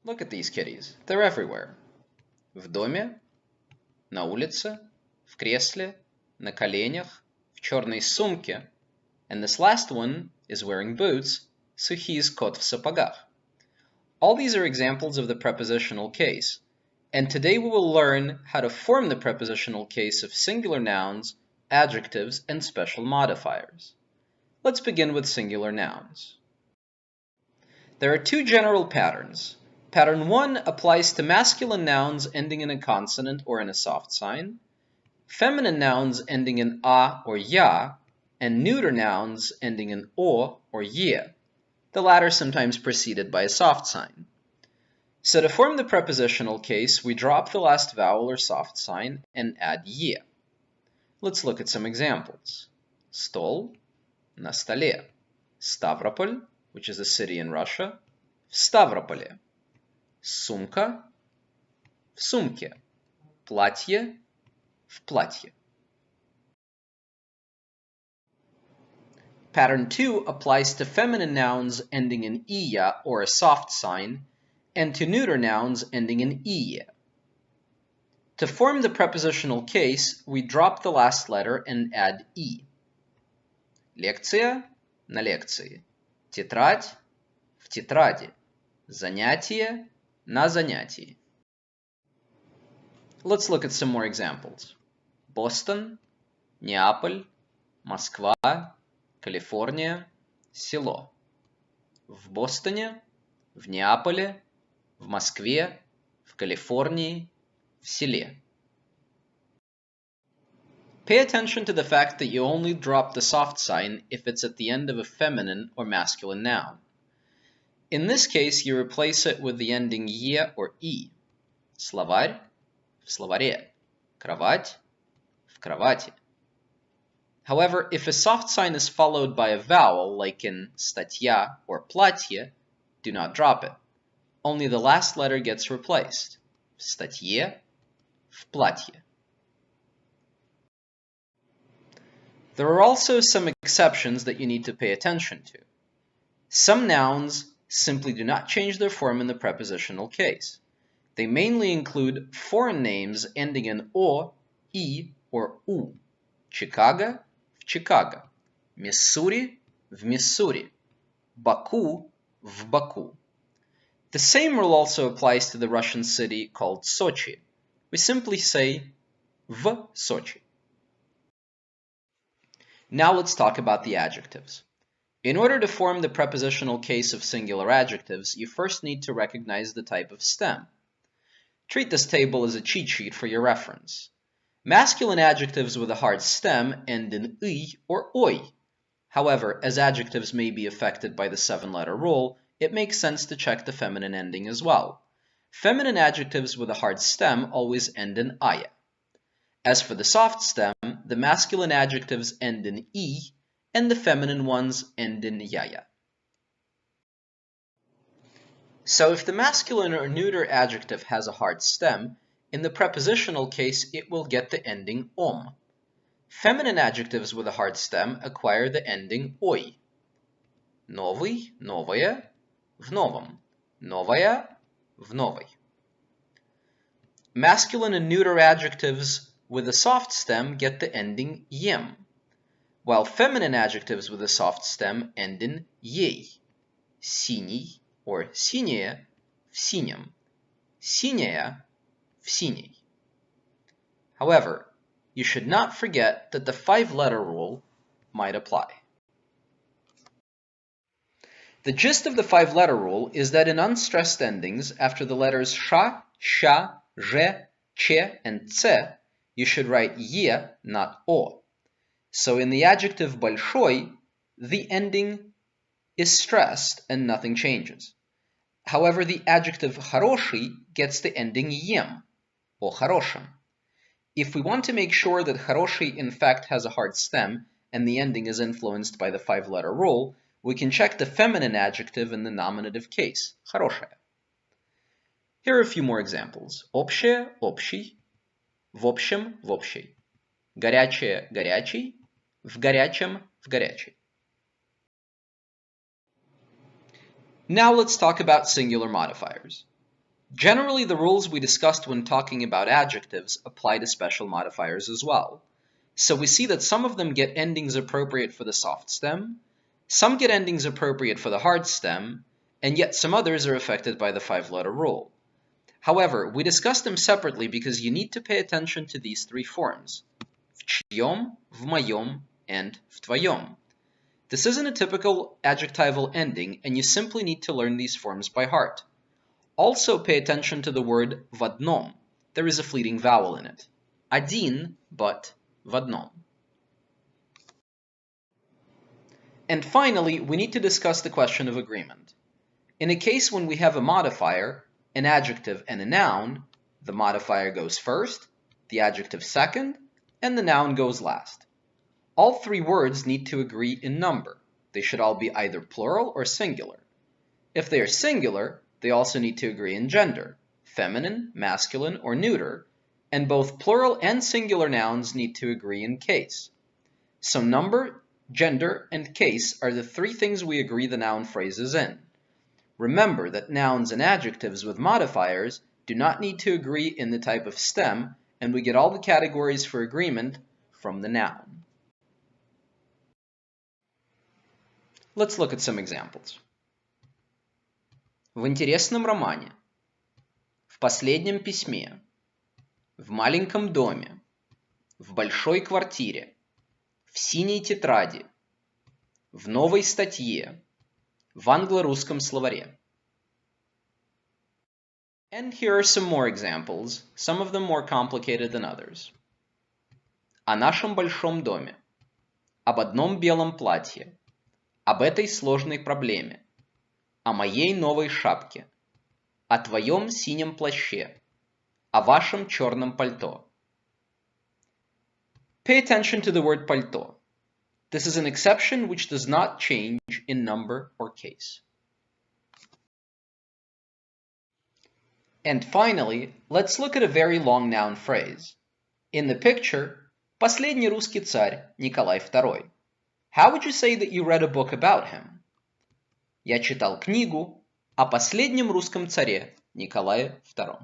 Look at these kitties. They're everywhere. В доме, на улице, в кресле, на коленях, в черной сумке. And this last one is wearing boots, so he's кот в сапогах. All these are examples of the prepositional case. And today we will learn how to form the prepositional case of singular nouns, adjectives, and special modifiers. Let's begin with singular nouns. There are two general patterns. Pattern 1 applies to masculine nouns ending in a consonant or in a soft sign, feminine nouns ending in a or ya, and neuter nouns ending in o or ye, the latter sometimes preceded by a soft sign. So to form the prepositional case, we drop the last vowel or soft sign and add ye. Let's look at some examples. Stol, на столе. Stavropol, which is a city in Russia, в Ставрополе. Сумка, в сумке. Платье, в платье. Pattern 2 applies to feminine nouns ending in iya or a soft sign, and to neuter nouns ending in iye. To form the prepositional case, we drop the last letter and add i. Лекция, на лекции. Тетрадь, в тетради. Занятие, на занятии. Let's look at some more examples. Бостон, Неаполь, Москва, Калифорния, село. В Бостоне, в Неаполе, в Москве, в Калифорнии, в селе. Pay attention to the fact that you only drop the soft sign if it's at the end of a feminine or masculine noun. In this case, you replace it with the ending ye or i. Словарь, в словаре. Кровать, в кровати. However, if a soft sign is followed by a vowel, like in статья or платье, do not drop it. Only the last letter gets replaced. В статье, в платье. There are also some exceptions that you need to pay attention to. Some nouns simply do not change their form in the prepositional case. They mainly include foreign names ending in o, i, or u. Chicago, в Chicago. Missouri, в Missouri. Baku, в Baku. The same rule also applies to the Russian city called Sochi. We simply say в Sochi. Now let's talk about the adjectives. In order to form the prepositional case of singular adjectives, you first need to recognize the type of stem. Treat this table as a cheat sheet for your reference. Masculine adjectives with a hard stem end in I or oi. However, as adjectives may be affected by the 7-letter rule, it makes sense to check the feminine ending as well. Feminine adjectives with a hard stem always end in aya. As for the soft stem, the masculine adjectives end in I, and the feminine ones end in yaya. So if the masculine or neuter adjective has a hard stem, in the prepositional case it will get the ending om. Feminine adjectives with a hard stem acquire the ending oi. Новый, новая, в новом. Новая, в новой. Masculine and neuter adjectives with a soft stem get the ending yem, while feminine adjectives with a soft stem end in ей. Синий or синяя, в синем. Синяя, в синей. However, you should not forget that the 5-letter rule might apply. The gist of the 5-letter rule is that in unstressed endings, after the letters sha, sha, zhe, che, and tse, you should write ye, not o. So in the adjective большой, the ending is stressed and nothing changes. However, the adjective хороший gets the ending ем, or хорошем. If we want to make sure that хороший in fact has a hard stem and the ending is influenced by the 5-letter rule, we can check the feminine adjective in the nominative case, хорошая. Here are a few more examples. Общее, общий, в общем, в общей. Горячее, горячий, в горячем, в горячей. Now let's talk about singular modifiers. Generally, the rules we discussed when talking about adjectives apply to special modifiers as well. So we see that some of them get endings appropriate for the soft stem, some get endings appropriate for the hard stem, and yet some others are affected by the 5-letter rule. However, we discussed them separately because you need to pay attention to these 3 forms: в чьем, в моем, and в твоем. This isn't a typical adjectival ending, and you simply need to learn these forms by heart. Also pay attention to the word в одном. There is a fleeting vowel in it. Один, but в одном. And finally, we need to discuss the question of agreement. In a case when we have a modifier, an adjective, and a noun, the modifier goes first, the adjective second, and the noun goes last. All 3 words need to agree in number. They should all be either plural or singular. If they are singular, they also need to agree in gender, feminine, masculine, or neuter, and both plural and singular nouns need to agree in case. So number, gender, and case are the 3 things we agree the noun phrase is in. Remember that nouns and adjectives with modifiers do not need to agree in the type of stem, and we get all the categories for agreement from the noun. Let's look at some examples. В интересном романе, в последнем письме, в маленьком доме, в большой квартире, в синей тетради, в новой статье, в англо-русском словаре. And here are some more examples, some of them more complicated than others. О нашем большом доме, об одном белом платье, об этой сложной проблеме, о моей новой шапке, о твоем синем плаще, о вашем черном пальто. Pay attention to the word пальто. This is an exception which does not change in number or case. And finally, let's look at a very long noun phrase. In the picture, последний русский царь Николай II. How would you say that you read a book about him? Я читал книгу о последнем русском царе Николае II.